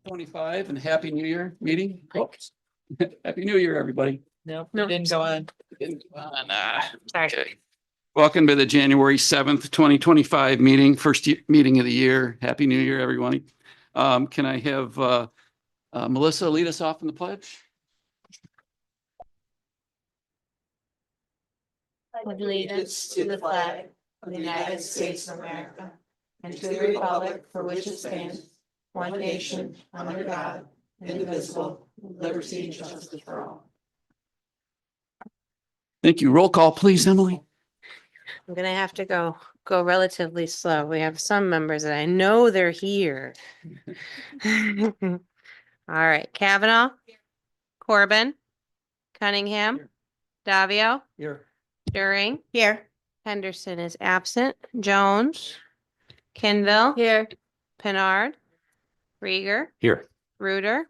2025 and Happy New Year meeting. Oops. Happy New Year, everybody. No, didn't go on. Okay. Welcome to the January 7th, 2025 meeting, meeting of the year. Happy New Year, everyone. Can I have Melissa lead us off in the pledge? Allegiance to the flag of the United States of America and to the republic for which it stands, one nation, under God, indivisible, with liberty and justice for all. Thank you. Roll call, please, Emily. I'm gonna have to go relatively slow. We have some members that I know they're here. All right, Kavanaugh, Corbin, Cunningham, Davio, Here. During, here. Henderson is absent. Jones, Kinville, here. Pinard, Rieger, Here. Reuter.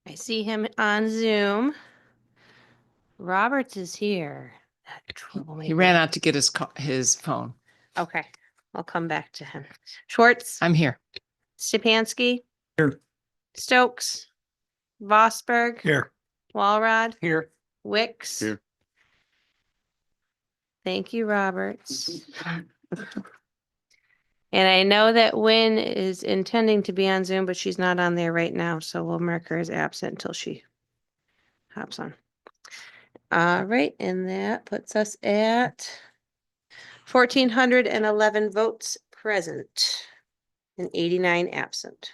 I see him on Zoom. Roberts is here. That He troublemaker. ran out to get his phone. Okay, I'll come back to him. Schwartz, I'm here. Stepanski. Here. Stokes. Vosberg. Here. Walrod. Here. Wicks. Here. Thank you, Roberts. And I know that Wynn is intending to be on Zoom, but she's not on there right now, so we'll mark her as absent until she hops on. All right, and that puts us at 1,411 votes present and 89 absent.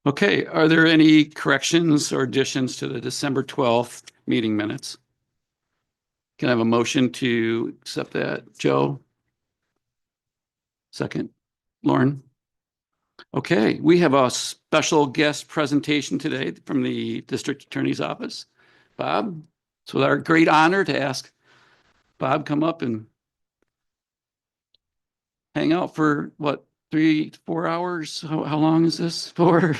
Okay, are there any corrections or additions to the December 12th meeting minutes? Can I have a motion to accept that? Joe? Second. Lauren? Okay, we have a special guest presentation today from the District Attorney's Office. Bob, it's with our great honor to ask Bob come up and hang out for what, 3 to 4 hours? How long is this for?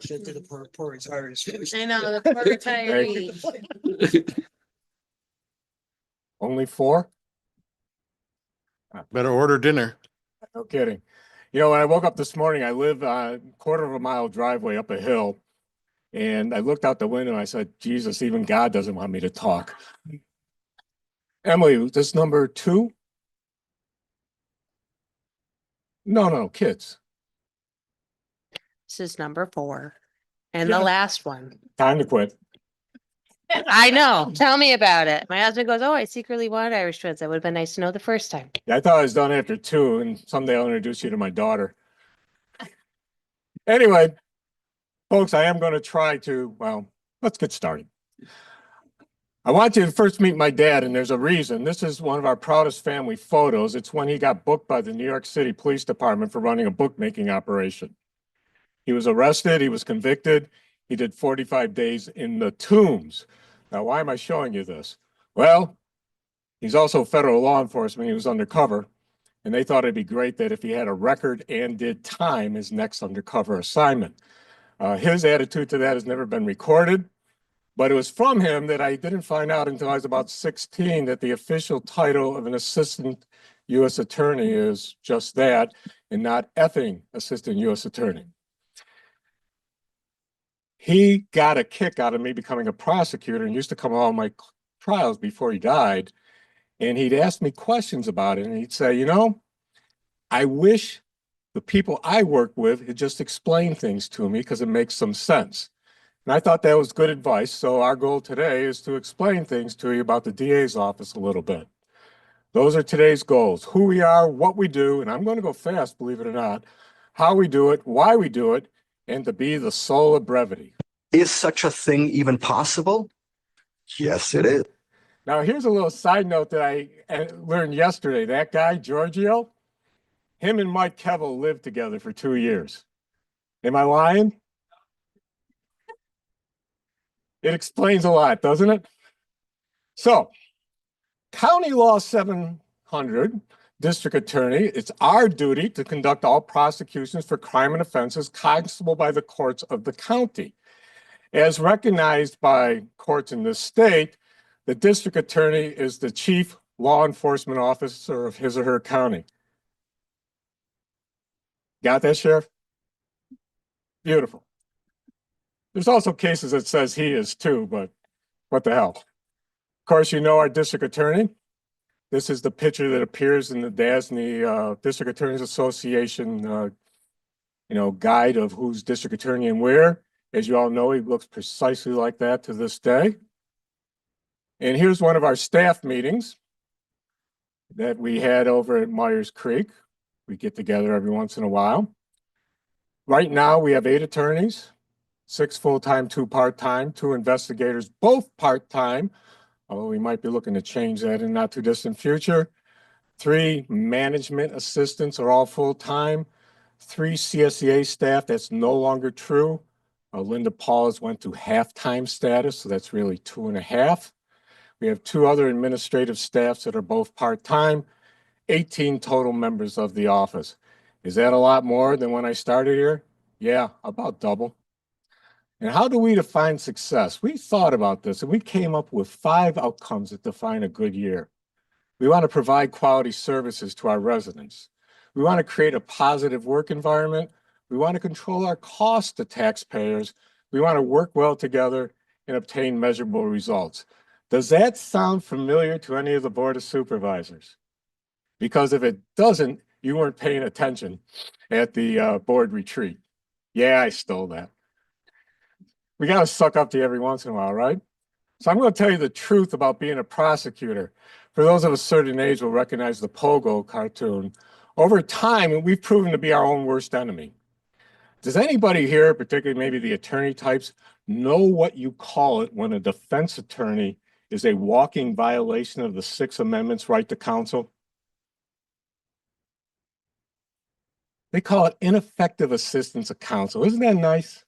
Should do the poor retirees. I know, the poor retiree. Only 4? Better order dinner. No kidding. You know, when I woke up this morning, I live a quarter of a mile driveway up a hill. And I looked out the window and I said, Jesus, even God doesn't want me to talk. Emily, was this number 2? No, kids. This is number 4 and Yeah. the last one. Time to quit. I know. Tell me about it. My husband goes, "Oh, I secretly wanted Irish twins. That would have been nice to know the first time." Yeah, I thought I was done after 2, and someday I'll introduce you to my daughter. Anyway, folks, I am going to try to, well, let's get started. I want you to first meet my dad, and there's a reason. This is one of our proudest family photos. It's when he got booked by the New York City Police Department for running a bookmaking operation. He was arrested, he was convicted, he did 45 days in the Tombs. Now, why am I showing you this? Well, he's also federal law enforcement, he was undercover, and they thought it'd be great that if he had a record and did time, his next undercover assignment. His attitude to that has never been recorded. But it was from him that I didn't find out until I was about 16 that the official title of an assistant U.S. attorney is just that and not effing assistant U.S. attorney. He got a kick out of me becoming a prosecutor and used to come to all my trials before he died. And he'd ask me questions about it. And he'd say, you know, I wish the people I work with had just explained things to me because it makes some sense. And I thought that was good advice. So our goal today is to explain things to you about the DA's office a little bit. Those are today's goals: who we are, what we do, and I'm going to go fast, believe it or not, how we do it, why we do it, and to be the soul of brevity. Is such a thing even possible? Yes, it is. Now, here's a little side note that I learned yesterday. That guy, Giorgio, him and Mike Kevill lived together for 2 years. Am I lying? It explains a lot, doesn't it? So, County Law 700, District Attorney, it's our duty to conduct all prosecutions for crime and offenses cognizable by the courts of the county. As recognized by courts in this state, the District Attorney is the chief law enforcement officer of his or her county. Got that, Sheriff? Beautiful. There's also cases that says he is too, but what the hell? Of course, you know our district attorney. This is the picture that appears in the DASNY District Attorneys Association guide of who's district attorney and where. As you all know, he looks precisely like that to this day. And here's one of our staff meetings that we had over at Myers Creek. We get together every once in a while. Right now, we have 8 attorneys, 6 full-time, 2 part-time, 2 investigators, both part-time, although we might be looking to change that in not too distant future. 3 management assistants are all full-time. 3 CSEA staff, that's no longer true. Linda Pauls went to half-time status, so that's really 2.5. We have 2 other administrative staffs that are both part-time, 18 total members of the office. Is that a lot more than when I started here? Yeah, about double. And how do we define success? We thought about this and we came up with 5 outcomes that define a good year. We want to provide quality services to our residents. We want to create a positive work environment. We want to control our costs to taxpayers. We want to work well together and obtain measurable results. Does that sound familiar to any of the Board of Supervisors? Because if it doesn't, you weren't paying attention at the board retreat. Yeah, I stole that. We got to suck up to you every once in a while, right? So I'm going to tell you the truth about being a prosecutor. For those of a certain age will recognize the Pogo cartoon. Over time, we've proven to be our own worst enemy. Does anybody here, particularly maybe the attorney types, know what you call it when a defense attorney is a walking violation of the 6 Amendment's right to counsel? They call it ineffective assistance of counsel. Isn't that nice?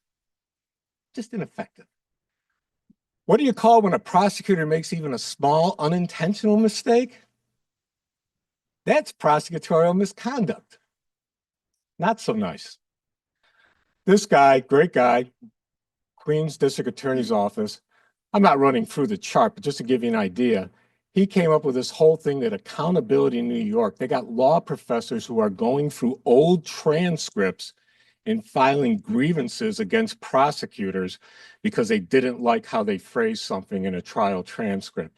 Just ineffective. What do you call when a prosecutor makes even a small unintentional mistake? That's prosecutorial misconduct. Not so nice. This guy, great guy, Queens District Attorney's Office. I'm not running through the chart, but just to give you an idea, he came up with this whole thing that accountability in New York, they got law professors who are going through old transcripts and filing grievances against prosecutors because they didn't like how they phrased something in a trial transcript.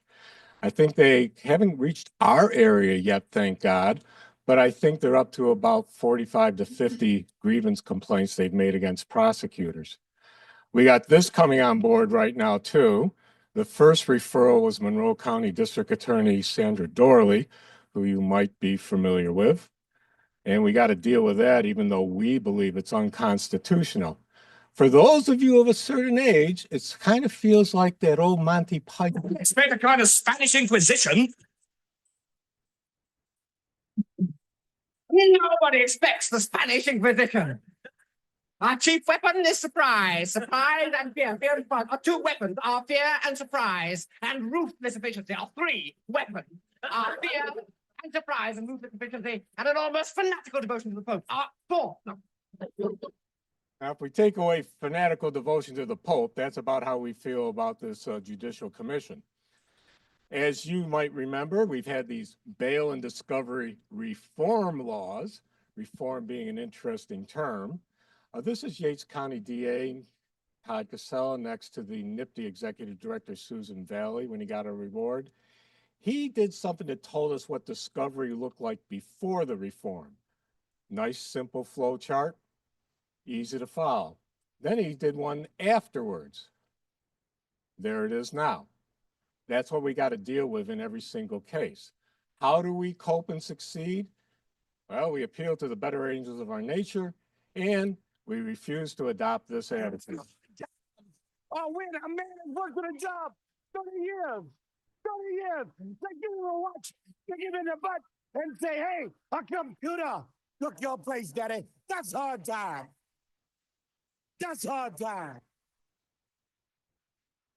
I think they haven't reached our area yet, thank God, but I think they're up to about 45 to 50 grievance complaints they've made against prosecutors. We got this coming on board right now too. The first referral was Monroe County District Attorney Sandra Dorley, who you might be familiar with. And we got to deal with that even though we believe it's unconstitutional. For those of you of a certain age, it kind of feels like that old Monty Python. Expect a kind of Spanish Inquisition. Nobody expects the Spanish Inquisition. Our chief weapon is surprise. Surprise and fear. Fear and surprise. Our 2 weapons are fear and surprise and ruthless efficiency. Our 3 weapons are fear and surprise and ruthless efficiency and an almost fanatical devotion to the Pope. Our 4. Now, if we take away fanatical devotion to the Pope, that's about how we feel about this judicial commission. As you might remember, we've had these bail and discovery reform laws, reform being an interesting term. This is Yates County DA Todd Casella next to the NIPD Executive Director Susan Valley when he got a reward. He did something that told us what discovery looked like before the reform. Nice, simple flow chart, easy to follow. Then he did one afterwards. There it is now. That's what we got to deal with in every single case. How do we cope and succeed? Well, we appeal to the better angels of our nature, and we refuse to adopt this attitude. Oh, wait, a man has worked on a job 30 years. 30 years. They give him a watch, kick him in the butt, and say, hey, a computer took your place, Daddy. That's hard time. That's hard time.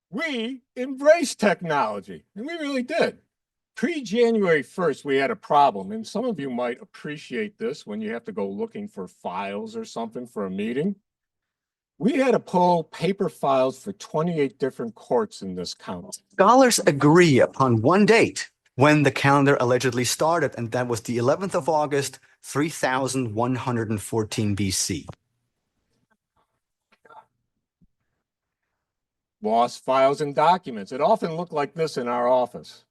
We embraced technology, and we really did. Pre-January 1st, we had a problem, and some of you might appreciate this when you have to go looking for files or something for a meeting. We had to pull paper files for 28 different courts in this county. Scholars agree upon one date when the calendar allegedly started, and that was the 11th of August, 3114 BC. Lost files and documents. It often looked like this in our office.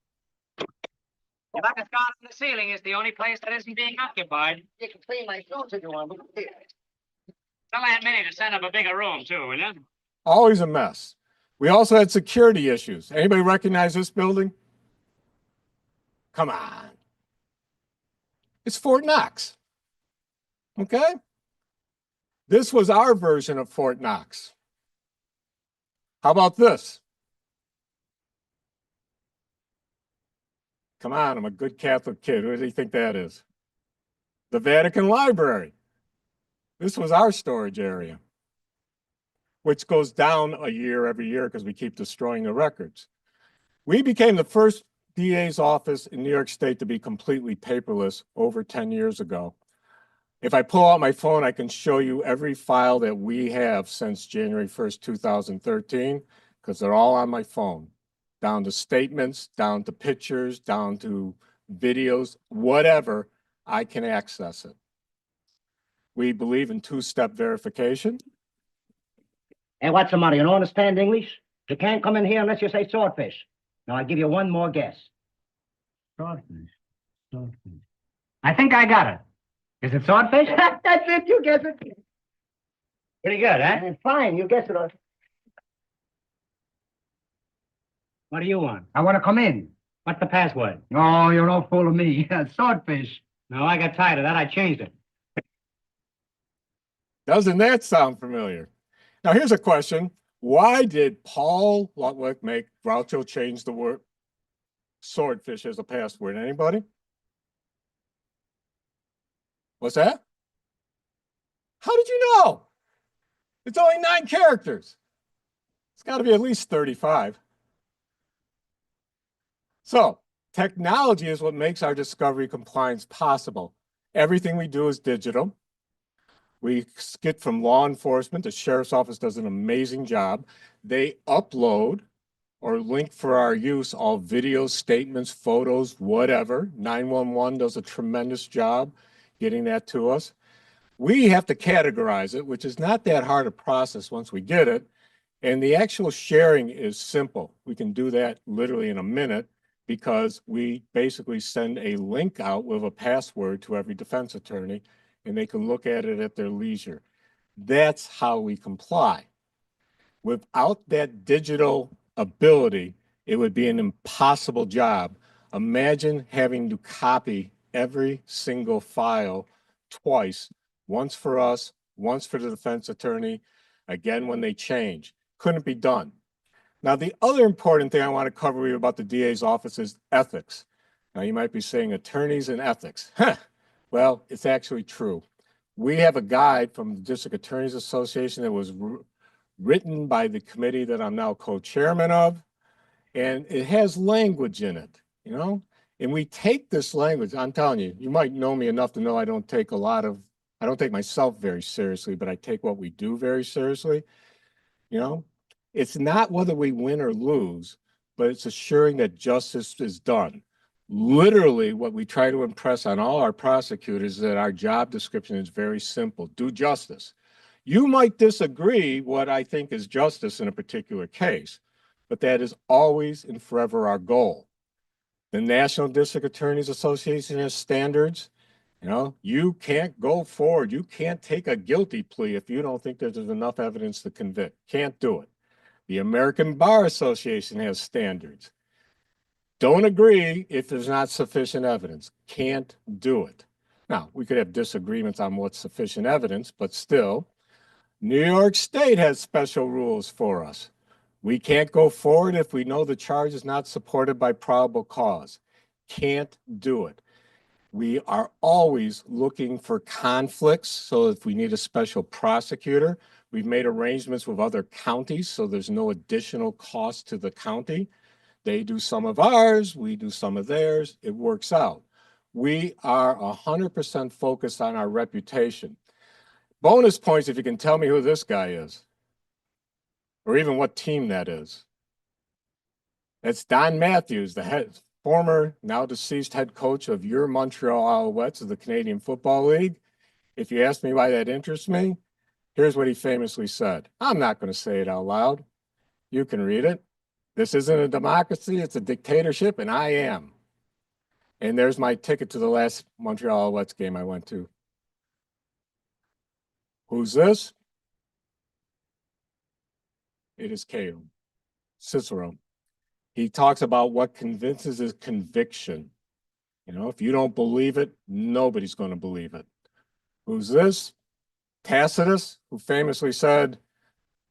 The bucket scarf on the ceiling is the only place that isn't being occupied. You can clean my clothes if you want. Tell Aunt Minnie to send up a bigger room too, will you? Always a mess. We also had security issues. Anybody recognize this building? Come on. It's Fort Knox. Okay? This was our version of Fort Knox. How about this? Come on, I'm a good Catholic kid. Who do you think that is? The Vatican Library. This was our storage area, which goes down a year every year because we keep destroying the records. We became the first DA's office in New York State to be completely paperless over 10 years ago. If I pull out my phone, I can show you every file that we have since January 1st, 2013, because they're all on my phone, down to statements, down to pictures, down to videos, whatever, I can access it. We believe in two-step verification. And what's the matter? You don't understand English? You can't come in here unless you say swordfish. Now, I'll give you one more guess. Swordfish. Swordfish. I think I got it. Is it swordfish? That's it. You guess it. Pretty good, huh? Fine. You guess it. What do you want? I want to come in. What's the password? Oh, you're no fool of me. Swordfish. No, I got tired of that. I changed it. Doesn't that sound familiar? Now, here's a question. Why did Paul Lutwick make Groucho change the word swordfish as a password? Anybody? What's that? How did you know? It's only 9 characters. It's got to be at least 35. So, technology is what makes our discovery compliance possible. Everything we do is digital. We get from law enforcement. The sheriff's office does an amazing job. They upload or link for our use all videos, statements, photos, whatever. 911 does a tremendous job getting that to us. We have to categorize it, which is not that hard a process once we get it. And the actual sharing is simple. We can do that literally in a minute because we basically send a link out with a password to every defense attorney, and they can look at it at their leisure. That's how we comply. Without that digital ability, it would be an impossible job. Imagine having to copy every single file twice, once for us, once for the defense attorney, again when they change. Couldn't be done. Now, the other important thing I want to cover with you about the DA's office is ethics. Now, you might be saying attorneys and ethics. Well, it's actually true. We have a guide from the District Attorneys Association that was written by the committee that I'm now co-chairman of, and it has language in it, you know? And we take this language, I'm telling you, you might know me enough to know I don't take myself very seriously, but I take what we do very seriously, you know? It's not whether we win or lose, but it's assuring that justice is done. Literally, what we try to impress on all our prosecutors is that our job description is very simple. Do justice. You might disagree what I think is justice in a particular case, but that is always and forever our goal. The National District Attorneys Association has standards. You know, you can't go forward. You can't take a guilty plea if you don't think there's enough evidence to convict. Can't do it. The American Bar Association has standards. Don't agree if there's not sufficient evidence. Can't do it. Now, we could have disagreements on what's sufficient evidence, but still, New York State has special rules for us. We can't go forward if we know the charge is not supported by probable cause. Can't do it. We are always looking for conflicts, so if we need a special prosecutor, we've made arrangements with other counties, so there's no additional cost to the county. They do some of ours, we do some of theirs, it works out. We are 100% focused on our reputation. Bonus points if you can tell me who this guy is, or even what team that is. That's Don Matthews, the former, now deceased head coach of your Montreal Alouettes of the Canadian Football League. If you ask me why that interests me, here's what he famously said. I'm not going to say it out loud. You can read it. This isn't a democracy, it's a dictatorship, and I am. And there's my ticket to the last Montreal Alouettes game I went to. Who's this? It is Cato, Cicero. He talks about what convinces his conviction. You know, if you don't believe it, nobody's going to believe it. Who's this? Tacitus, who famously said,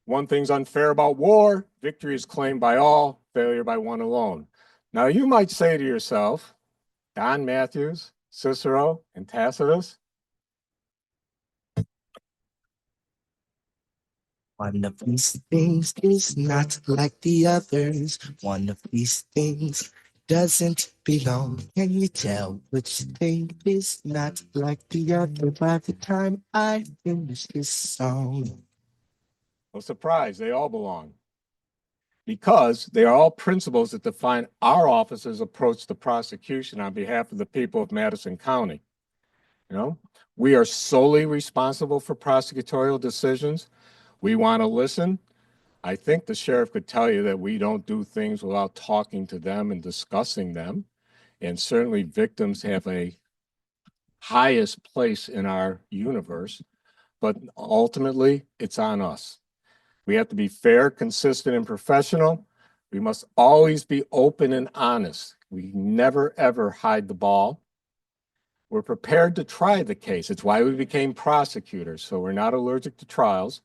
one thing's unfair about war, victory is claimed by all, failure by one alone. Now you might say to yourself, Don Matthews, Cicero, and Tacitus, one of these things is not like the others. One of these things doesn't belong. Can you tell which thing is not like the other by the time I finish this song? no surprise, they all belong. Because they are all principles that define our office's approach to prosecution on behalf of the people of Madison County. You know, we are solely responsible for prosecutorial decisions. We want to listen. I think the sheriff could tell you that we don't do things without talking to them and discussing them. And certainly victims have a highest place in our universe, but ultimately it's on us. We have to be fair, consistent, and professional. We must always be open and honest. We never, ever hide the ball. We're prepared to try the case. It's why we became prosecutors, so we're not allergic to trials.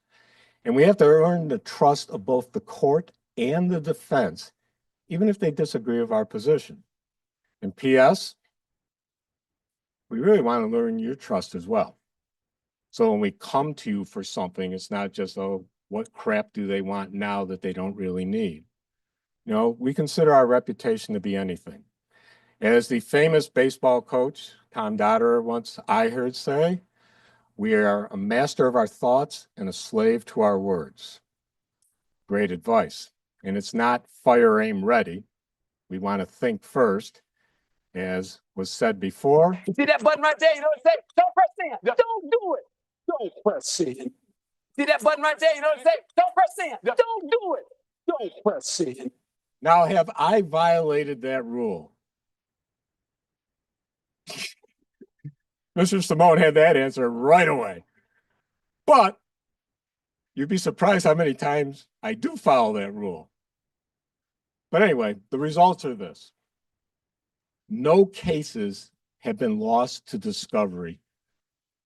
And we have to earn the trust of both the court and the defense, even if they disagree with our position. And P.S., we really want to earn your trust as well. So when we come to you for something, it's not just, oh, what crap do they want now that they don't really need? You know, we consider our reputation to be anything. As the famous baseball coach, Tom Dotterer, once I heard say, we are a master of our thoughts and a slave to our words. Great advice. And it's not fire, aim, ready. We want to think first, as was said before. You see that button right there? You know what I'm saying? Don't press in. Don't do it. Don't press in. See that button right there? You know what I'm saying? Don't press in. Don't do it. Don't press in. Now, have I violated that rule? Mr. Simone had that answer right away. But you'd be surprised how many times I do follow that rule. But anyway, the results are this. No cases have been lost to discovery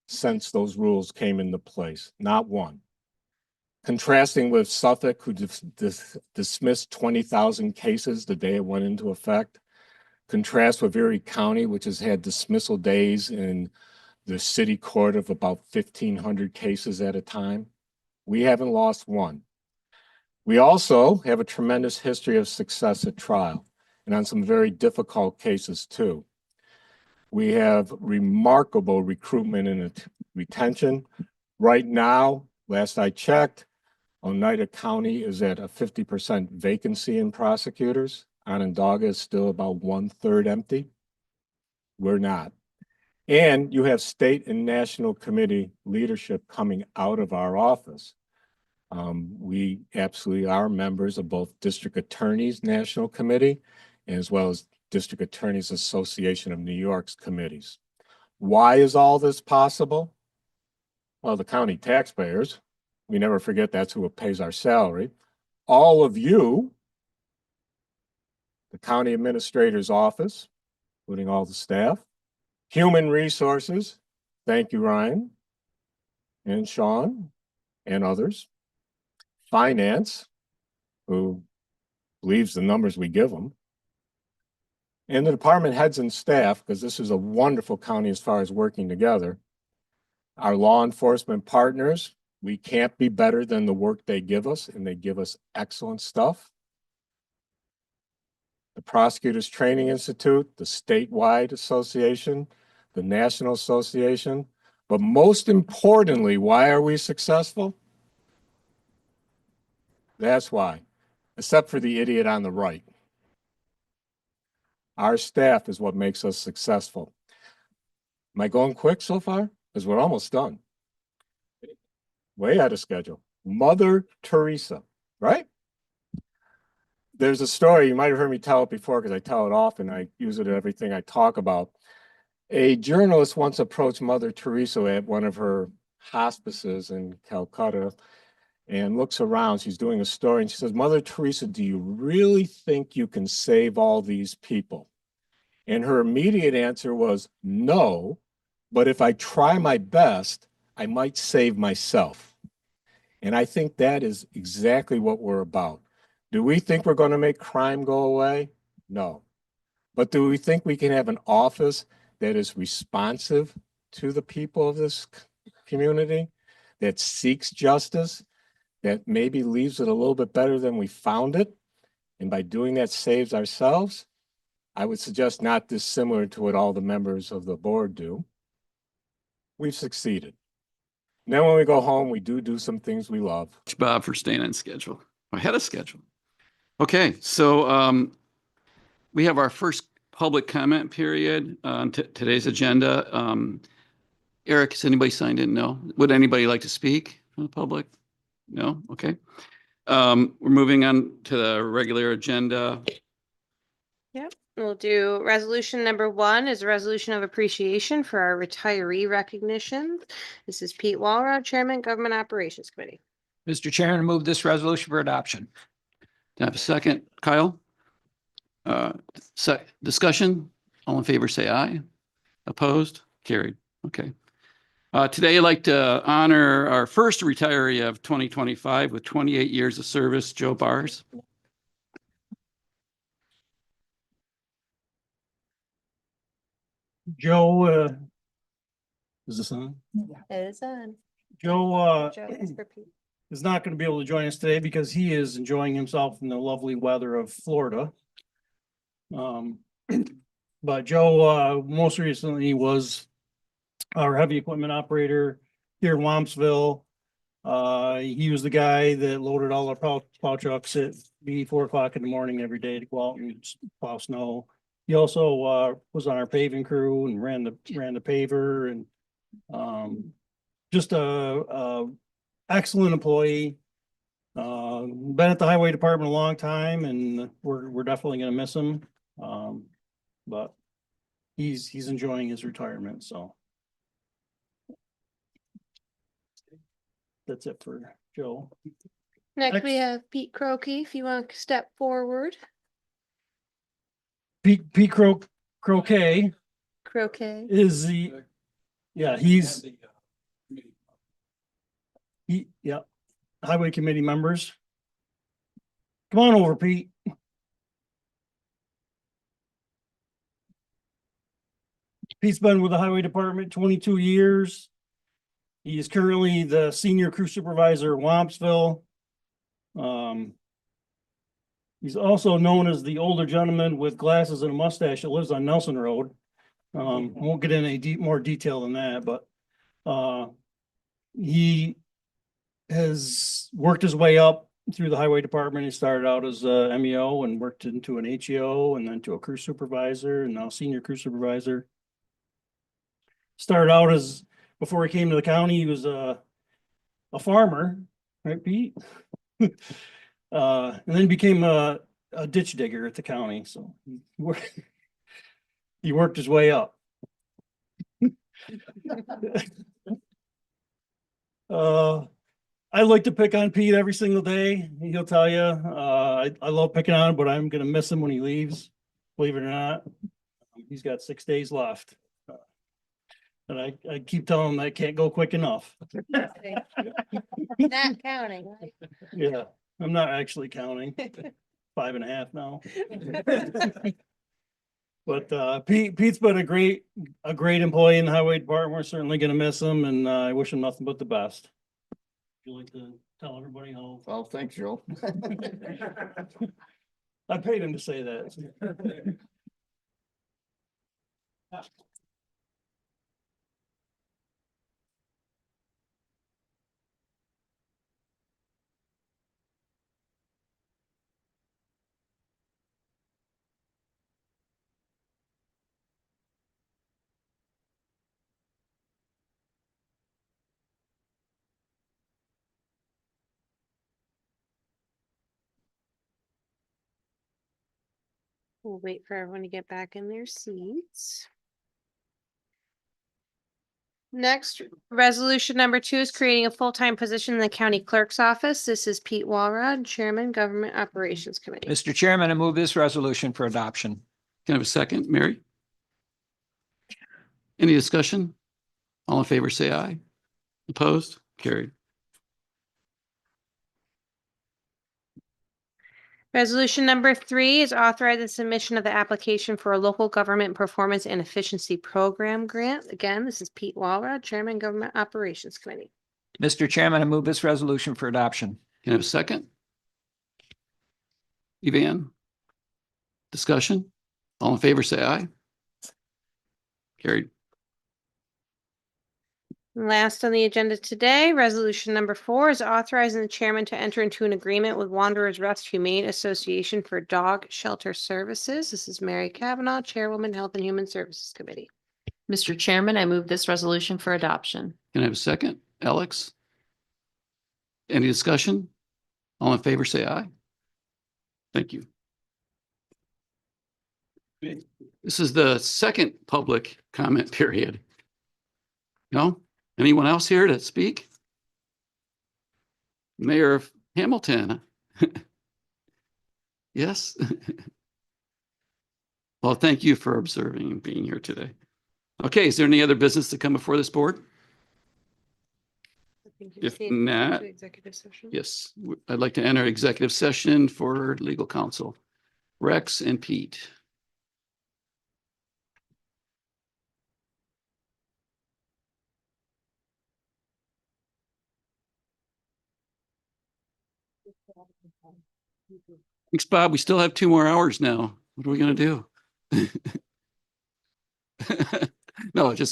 since those rules came into place, not one. Contrasting with Suffolk, who dismissed 20,000 cases the day it went into effect. Contrast with Erie County, which has had dismissal days in the city court of about 1,500 cases at a time. We haven't lost one. We also have a tremendous history of success at trial and on some very difficult cases too. We have remarkable recruitment and retention. Right now, last I checked, Oneida County is at a 50% vacancy in prosecutors. Onondaga is still about 1/3 empty. We're not. And you have state and national committee leadership coming out of our office. We absolutely are members of both District Attorneys National Committee as well as District Attorneys Association of New York's committees. Why is all this possible? Well, the county taxpayers, we never forget that's who pays our salary. All of you, the county administrator's office, including all the staff, human resources, thank you, Ryan, and Sean, and others, finance, who believes the numbers we give them, and the department heads and staff, because this is a wonderful county as far as working together. Our law enforcement partners, we can't be better than the work they give us, and they give us excellent stuff. The Prosecutors Training Institute, the statewide association, the national association, but most importantly, why are we successful? That's why, except for the idiot on the right. Our staff is what makes us successful. Am I going quick so far? Because we're almost done. Way out of schedule. Mother Teresa, right? There's a story, you might have heard me tell it before because I tell it often. I use it in everything I talk about. A journalist once approached Mother Teresa at one of her hospices in Calcutta and looks around. She's doing a story and she says, Mother Teresa, do you really think you can save all these people? And her immediate answer was, no, but if I try my best, I might save myself. And I think that is exactly what we're about. Do we think we're going to make crime go away? No. But do we think we can have an office that is responsive to the people of this community, that seeks justice, that maybe leaves it a little bit better than we found it, and by doing that saves ourselves? I would suggest not dissimilar to what all the members of the board do. We've succeeded. And then when we go home, we do some things we love. Bob, for staying on schedule, ahead of schedule. Okay, so we have our first public comment period on today's agenda. Eric, has anybody signed in? No. Would anybody like to speak from the public? No? Okay. We're moving on to the regular agenda. Yep. We'll do resolution number 1 is a resolution of appreciation for our retiree recognitions. This is Pete Walrod, Chairman, Government Operations Committee. Mr. Chairman, move this resolution for adoption. Do I have a second? Kyle? Discussion? All in favor, say aye. Opposed? Carried. Okay. Today, I'd like to honor our first retiree of 2025 with 28 years of service, Joe Bars. Joe, is this on? It is on. Joe, Joe, it's for Pete. is not going to be able to join us today because he is enjoying himself in the lovely weather of Florida. But Joe, most recently was our heavy equipment operator here in Wampsville. He was the guy that loaded all our plow trucks at 4 o'clock in the morning every day to go out and plow snow. He also was on our paving crew and ran the paver, and just a excellent employee. Been at the highway department a long time, and we're definitely gonna miss him. But he's enjoying his retirement, so. That's it for Joe. Next, we Next. have Pete Croakey, if you want to step forward. Pete Croquet Croquet. is the, yeah, yeah, highway committee members. Come on over, Pete. Pete's been with the highway department 22 years. He is currently the senior crew supervisor at Wampsville. He's also known as the older gentleman with glasses and a mustache that lives on Nelson Road. Won't get into any more detail than that, but he has worked his way up through the highway department. He started out as a MEO and worked into an HEO and then to a crew supervisor and now senior crew supervisor. Started out as, before he came to the county, he was a farmer, right, Pete? And then became a ditch digger at the county, so he worked his way up. I like to pick on Pete every single day. He'll tell you, I love picking on him, but I'm gonna miss him when he leaves, believe it or not. He's got 6 days left. And I keep telling him I can't go quick enough. Not counting. Yeah, I'm not actually counting. 5.5 now. But Pete's been a great employee in the highway department. We're certainly gonna miss him, and I wish him nothing but the best. Would you like to tell everybody how? Well, thanks, Joe. I paid him to say that. We'll wait for everyone to get back in their seats. Next, resolution number 2 is creating a full-time position in the county clerk's office. This is Pete Walrod, Chairman, Government Operations Committee. Mr. Chairman, I move this resolution for adoption. Can I have a second, Mary? Any discussion? All in favor, say aye. Opposed? Carried. Resolution number 3 is authorizing the submission of the application for a local government performance and efficiency program grant. Again, this is Pete Walrod, Chairman, Government Operations Committee. Mr. Chairman, I move this resolution for adoption. Can I have a second? Evan? Discussion? All in favor, say aye. Carried. Last on the agenda today, resolution number 4 is authorizing the chairman to enter into an agreement with Wanderers Rest Humane Association for dog shelter services. This is Mary Kavanaugh, Chairwoman, Health and Human Services Committee. Mr. Chairman, I move this resolution for adoption. Can I have a second? Alex? Any discussion? All in favor, say aye. Thank you. This is the second public comment period. No? Anyone else here to speak? Mayor of Hamilton? Yes? Well, thank you for observing and being here today. Okay, is there any other business to come before this board? If not, Executive session. yes, I'd like to enter executive session for legal counsel. Rex and Pete. Thanks, Bob. We still have 2 more hours now. What are we going to do? No, just